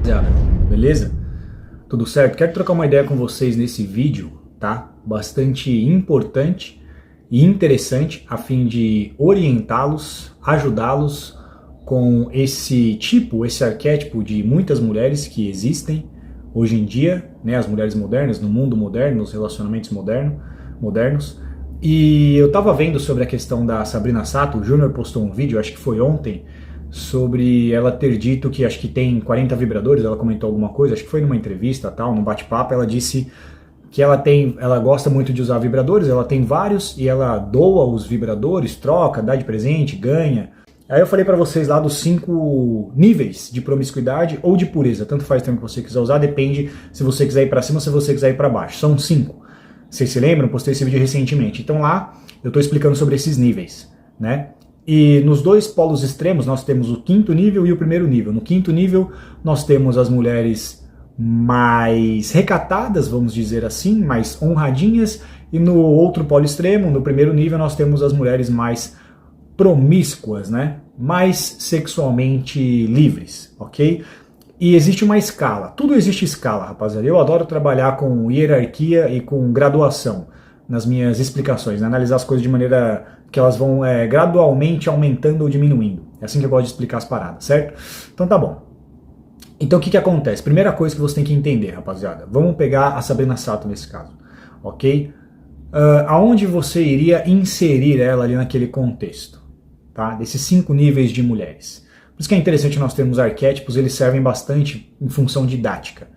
Rapaziada, beleza? Tudo certo? Quero trocar uma ideia com vocês nesse vídeo, tá? Bastante importante e interessante a fim de orientá-los, ajudá-los com esse arquétipo de muitas mulheres que existem hoje em dia, né? As mulheres modernas, no mundo moderno, nos relacionamentos modernos. E eu tava vendo sobre a questão da Sabrina Sato. O Júnior postou um vídeo, acho que foi ontem, sobre ela ter dito que acho que tem 40 vibradores. Ela comentou alguma coisa, acho que foi numa entrevista, tal, num bate-papo. Ela disse que ela gosta muito de usar vibradores, ela tem vários e ela doa os vibradores, troca, dá de presente, ganha. Aí eu falei pra vocês lá dos 5 níveis de promiscuidade ou de pureza, tanto faz o termo que você quiser usar, depende se você quiser ir pra cima ou se você quiser ir pra baixo. São 5. Vocês se lembram? Postei esse vídeo recentemente. Então lá eu tô explicando sobre esses níveis, né? E nos dois polos extremos nós temos o 5º nível e o 1º nível. No 5º nível nós temos as mulheres mais recatadas, vamos dizer assim, mais honradinhas, e no outro polo extremo, no 1º nível, nós temos as mulheres mais promíscuas, né? Mais sexualmente livres, ok? E existe uma escala. Tudo existe escala, rapaziada. Eu adoro trabalhar com hierarquia e com graduação nas minhas explicações, né? Analisar as coisas de maneira que elas vão gradualmente aumentando ou diminuindo. É assim que eu gosto de explicar as paradas, certo? Então tá bom. Então o que acontece? Primeira coisa que você tem que entender, rapaziada. Vamos pegar a Sabrina Sato nesse caso, ok? Aonde você iria inserir ela ali naquele contexto, tá? Desses 5 níveis de mulheres. Por isso que é interessante nós termos arquétipos, eles servem bastante em função didática.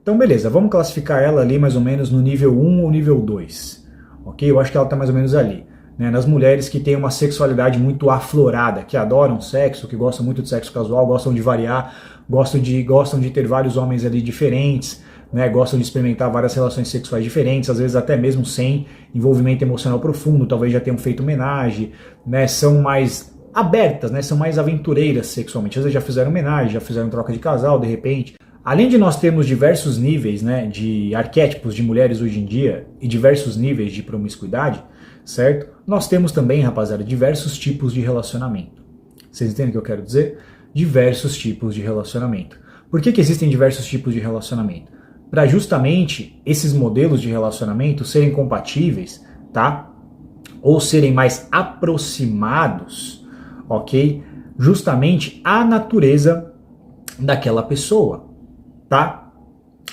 Então beleza, vamos classificar ela ali mais ou menos no nível 1 ou nível 2, ok? Eu acho que ela está mais ou menos ali. Né, nas mulheres que têm uma sexualidade muito aflorada, que adoram sexo, que gostam muito de sexo casual, gostam de variar, gostam de ter vários homens ali diferentes, né, gostam de experimentar várias relações sexuais diferentes, às vezes até mesmo sem envolvimento emocional profundo, talvez já tenham feito homenagem, né, são mais abertas, né, são mais aventureiras sexualmente, às vezes já fizeram homenagem, já fizeram troca de casal de repente. Além de nós termos diversos níveis, né, de arquétipos de mulheres hoje em dia e diversos níveis de promiscuidade, certo? Nós temos também, rapaziada, diversos tipos de relacionamento. Vocês entendem o que eu quero dizer? Diversos tipos de relacionamento. Por que existem diversos tipos de relacionamento? Para justamente esses modelos de relacionamento serem compatíveis, tá? Ou serem mais aproximados, ok? Justamente à natureza daquela pessoa, tá?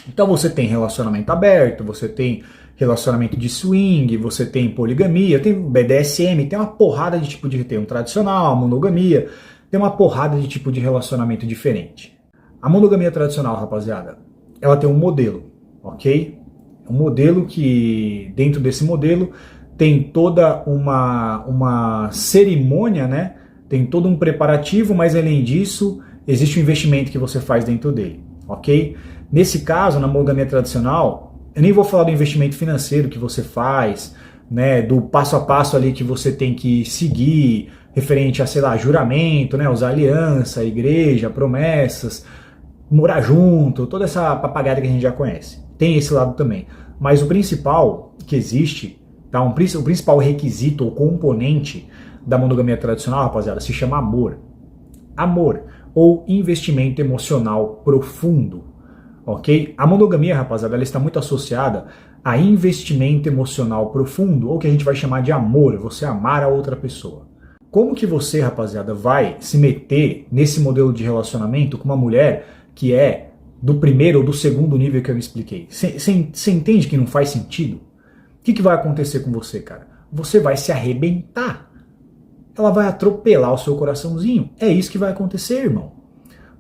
Então você tem relacionamento aberto, você tem relacionamento de swing, você tem poligamia, tem BDSM, tem uma porrada de tipo de... Tem um tradicional, monogamia, tem uma porrada de tipo de relacionamento diferente. A monogamia tradicional, rapaziada, ela tem um modelo, ok? Um modelo que, dentro desse modelo, tem toda uma cerimônia, né? Tem todo um preparativo, mas além disso, existe um investimento que você faz dentro dele, ok? Nesse caso, na monogamia tradicional, eu nem vou falar do investimento financeiro que você faz, né, do passo a passo ali que você tem que seguir, referente a, sei lá, juramento, né, usar aliança, igreja, promessas, morar junto, toda essa papagada que a gente já conhece. Tem esse lado também. Mas o principal que existe, tá, o principal requisito ou componente da monogamia tradicional, rapaziada, se chama amor. Amor, ou investimento emocional profundo. Ok? A monogamia, rapaziada, ela está muito associada a investimento emocional profundo, ou que a gente vai chamar de amor, você amar a outra pessoa. Como que você, rapaziada, vai se meter nesse modelo de relacionamento com uma mulher que é do 1º ou do 2º nível que eu me expliquei? Você entende que não faz sentido? O que vai acontecer com você, cara? Você vai se arrebentar. Ela vai atropelar o seu coraçãozinho. É isso que vai acontecer, irmão.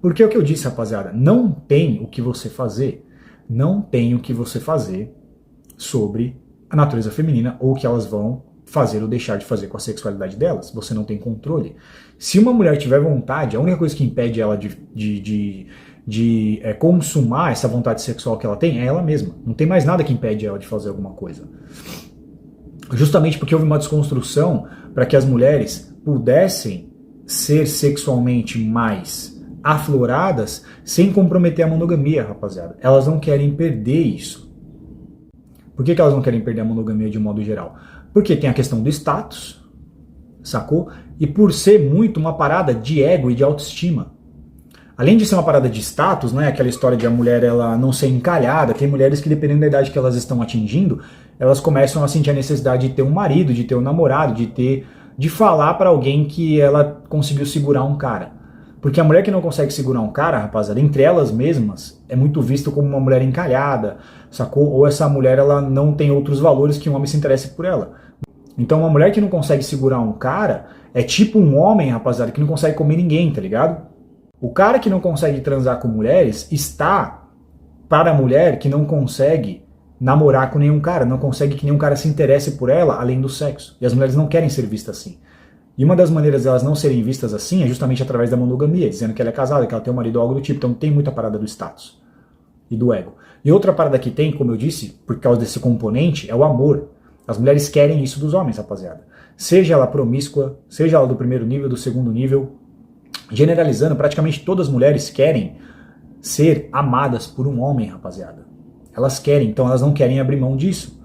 Porque é o que eu disse, rapaziada, não tem o que você fazer, não tem o que você fazer sobre a natureza feminina ou o que elas vão fazer ou deixar de fazer com a sexualidade delas. Você não tem controle. Se uma mulher tiver vontade, a única coisa que impede ela de consumar essa vontade sexual que ela tem é ela mesma. Não tem mais nada que impede ela de fazer alguma coisa. Justamente porque houve uma desconstrução para que as mulheres pudessem ser sexualmente mais afloradas sem comprometer a monogamia, rapaziada. Elas não querem perder isso. Por que elas não querem perder a monogamia de um modo geral? Porque tem a questão do status, sacou? E por ser muito uma parada de ego e de autoestima. Além de ser uma parada de status, né, aquela história de a mulher ela não ser encalhada, tem mulheres que, dependendo da idade que elas estão atingindo, elas começam a sentir a necessidade de ter um marido, de ter um namorado, de falar pra alguém que ela conseguiu segurar um cara. Porque a mulher que não consegue segurar um cara, rapaziada, entre elas mesmas, é muito visto como uma mulher encalhada, sacou? Ou essa mulher ela não tem outros valores que um homem se interesse por ela. Então uma mulher que não consegue segurar um cara é tipo um homem, rapaziada, que não consegue comer ninguém, tá ligado? O cara que não consegue transar com mulheres está para a mulher que não consegue namorar com nenhum cara, não consegue que nenhum cara se interesse por ela além do sexo. E as mulheres não querem ser vistas assim. E uma das maneiras delas não serem vistas assim é justamente através da monogamia, dizendo que ela é casada, que ela tem um marido ou algo do tipo. Então tem muita parada do status e do ego. E outra parada que tem, como eu disse, por causa desse componente, é o amor. As mulheres querem isso dos homens, rapaziada. Seja ela promíscua, seja ela do primeiro nível, do segundo nível, generalizando, praticamente todas as mulheres querem ser amadas por um homem, rapaziada. Elas querem, então elas não querem abrir mão disso.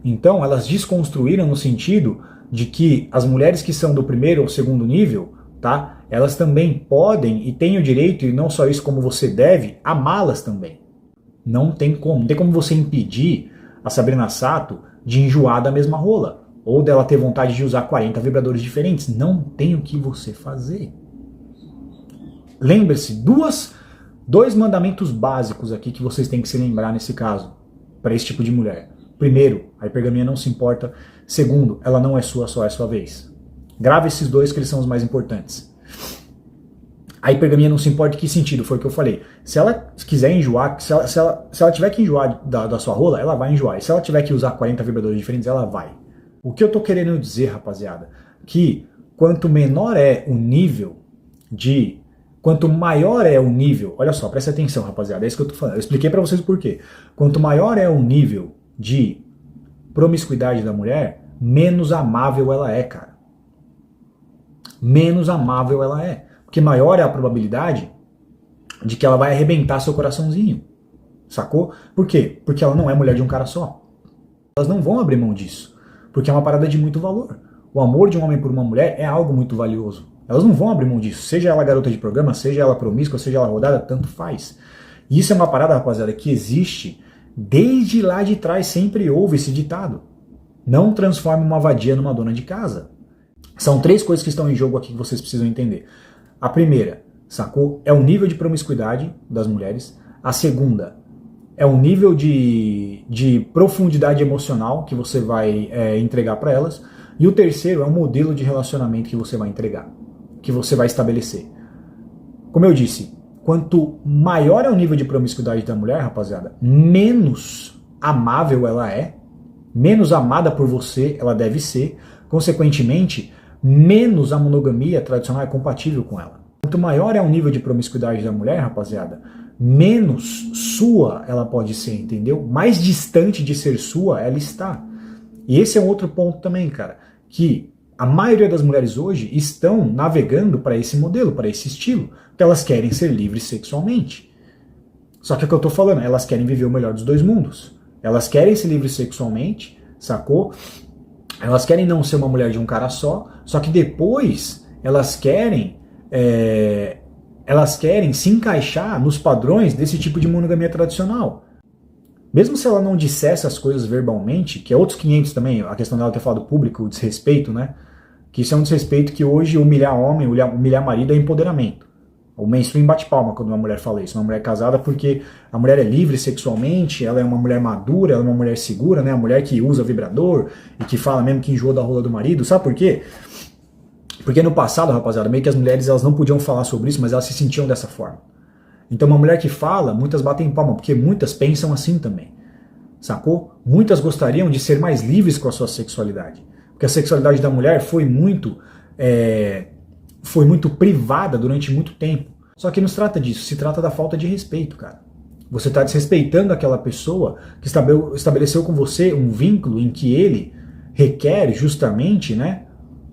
Então elas desconstruíram no sentido de que as mulheres que são do primeiro ou segundo nível, tá? Elas também podem e têm o direito, e não só isso como você deve, amá-las também. Não tem como você impedir a Sabrina Sato de enjoar da mesma rola, ou dela ter vontade de usar 40 vibradores diferentes. Não tem o que você fazer. Lembre-se, dois mandamentos básicos aqui que vocês têm que se lembrar nesse caso, para esse tipo de mulher. Primeiro, a hipergamia não se importa. Segundo, ela não é sua, só é sua vez. Grave esses dois que eles são os mais importantes. A hipergamia não se importa em que sentido? Foi o que eu falei. Se ela quiser enjoar, se ela tiver que enjoar da sua rola, ela vai enjoar. E se ela tiver que usar 40 vibradores diferentes, ela vai. O que eu tô querendo dizer, rapaziada, que quanto menor é o nível de... Quanto maior é o nível... Olha só, presta atenção, rapaziada, é isso que eu tô falando. Eu expliquei pra vocês o porquê. Quanto maior é o nível de promiscuidade da mulher, menos amável ela é, cara. Menos amável ela é. Porque maior é a probabilidade de que ela vai arrebentar seu coraçãozinho. Sacou? Por quê? Porque ela não é mulher de um cara só. Elas não vão abrir mão disso. Porque é uma parada de muito valor. O amor de um homem por uma mulher é algo muito valioso. Elas não vão abrir mão disso. Seja ela garota de programa, seja ela promíscua, seja ela rodada, tanto faz. E isso é uma parada, rapaziada, que existe desde lá de trás. Sempre houve esse ditado. Não transforme uma vadia numa dona de casa. São três coisas que estão em jogo aqui que vocês precisam entender. A primeira, sacou? É o nível de promiscuidade das mulheres. A segunda é o nível de profundidade emocional que você vai entregar para elas. E o terceiro é o modelo de relacionamento que você vai entregar, que você vai estabelecer. Como eu disse, quanto maior é o nível de promiscuidade da mulher, rapaziada, menos amável ela é, menos amada por você ela deve ser, consequentemente, menos a monogamia tradicional é compatível com ela. Quanto maior é o nível de promiscuidade da mulher, rapaziada, menos sua ela pode ser, entendeu? Mais distante de ser sua ela está. E esse é um outro ponto também, cara, que a maioria das mulheres hoje estão navegando para esse modelo, para esse estilo, porque elas querem ser livres sexualmente. Só que é o que eu tô falando, elas querem viver o melhor dos dois mundos. Elas querem ser livres sexualmente, sacou? Elas querem não ser uma mulher de um cara só que depois elas querem se encaixar nos padrões desse tipo de monogamia tradicional. Mesmo se ela não dissesse as coisas verbalmente, que é outros 500 também, a questão dela ter falado público, o desrespeito, né? Que isso é um desrespeito que hoje humilhar homem, humilhar marido é empoderamento. O mainstream bate palma quando uma mulher fala isso, uma mulher casada, porque a mulher é livre sexualmente, ela é uma mulher madura, ela é uma mulher segura, né? A mulher que usa vibrador e que fala mesmo que enjoou da rola do marido. Sabe por quê? Porque no passado, rapaziada, meio que as mulheres elas não podiam falar sobre isso, mas elas se sentiam dessa forma. Então uma mulher que fala, muitas batem palma, porque muitas pensam assim também. Sacou? Muitas gostariam de ser mais livres com a sua sexualidade. Porque a sexualidade da mulher foi muito privada durante muito tempo. Só que não se trata disso, se trata da falta de respeito, cara. Você está desrespeitando aquela pessoa que estabeleceu com você um vínculo em que ele requer justamente, né,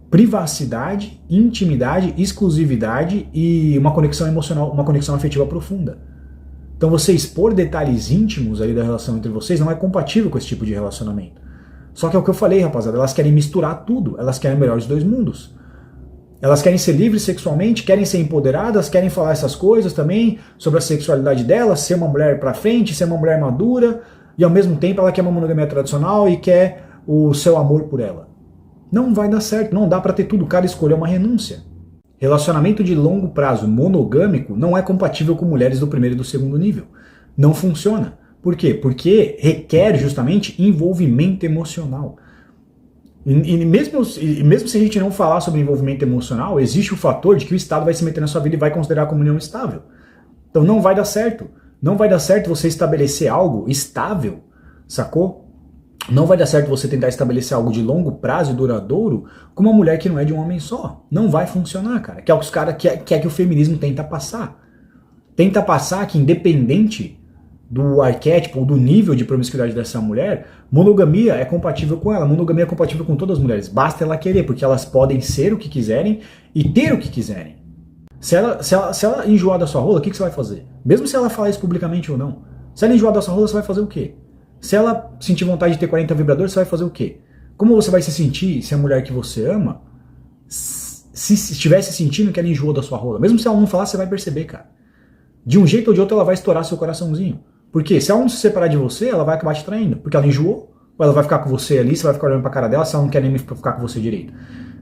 privacidade, intimidade, exclusividade e uma conexão emocional, uma conexão afetiva profunda. Então você expor detalhes íntimos ali da relação entre vocês não é compatível com esse tipo de relacionamento. Só que é o que eu falei, rapaziada, elas querem misturar tudo, elas querem o melhor dos dois mundos. Elas querem ser livres sexualmente, querem ser empoderadas, querem falar essas coisas também, sobre a sexualidade delas, ser uma mulher pra frente, ser uma mulher madura, e ao mesmo tempo ela quer uma monogamia tradicional e quer o seu amor por ela. Não vai dar certo, não dá pra ter tudo, cada escolha é uma renúncia. Relacionamento de longo prazo monogâmico não é compatível com mulheres do primeiro e do segundo nível. Não funciona. Por quê? Porque requer justamente envolvimento emocional. E mesmo se a gente não falar sobre envolvimento emocional, existe o fator de que o Estado vai se meter na sua vida e vai considerar como união estável. Então não vai dar certo. Não vai dar certo você estabelecer algo estável, sacou? Não vai dar certo você tentar estabelecer algo de longo prazo e duradouro com uma mulher que não é de um homem só. Não vai funcionar, cara. Que é o que os caras quer que o feminismo tenta passar. Tenta passar que independente do arquétipo ou do nível de promiscuidade dessa mulher, monogamia é compatível com ela, monogamia é compatível com todas as mulheres, basta ela querer, porque elas podem ser o que quiserem e ter o que quiserem. Se ela enjoar da sua rola, o que você vai fazer? Mesmo se ela falar isso publicamente ou não. Se ela enjoar da sua rola, você vai fazer o quê? Se ela sentir vontade de ter 40 vibradores, você vai fazer o quê? Como você vai se sentir se a mulher que você ama se estivesse sentindo que ela enjoou da sua rola? Mesmo se ela não falar, você vai perceber, cara. De um jeito ou de outro, ela vai estourar seu coraçãozinho. Porque se ela não se separar de você, ela vai acabar te traindo. Porque ela enjoou, ou ela vai ficar com você ali, você vai ficar olhando pra cara dela, se ela não quer nem ficar com você direito.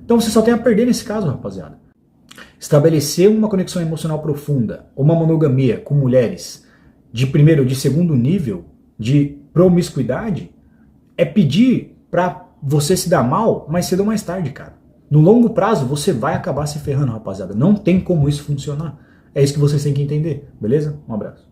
Então você só tem a perder nesse caso, rapaziada. Estabelecer uma conexão emocional profunda, uma monogamia com mulheres de primeiro ou de segundo nível de promiscuidade, é pedir pra você se dar mal mais cedo ou mais tarde, cara. No longo prazo, você vai acabar se ferrando, rapaziada. Não tem como isso funcionar. É isso que vocês têm que entender, beleza? Um abraço.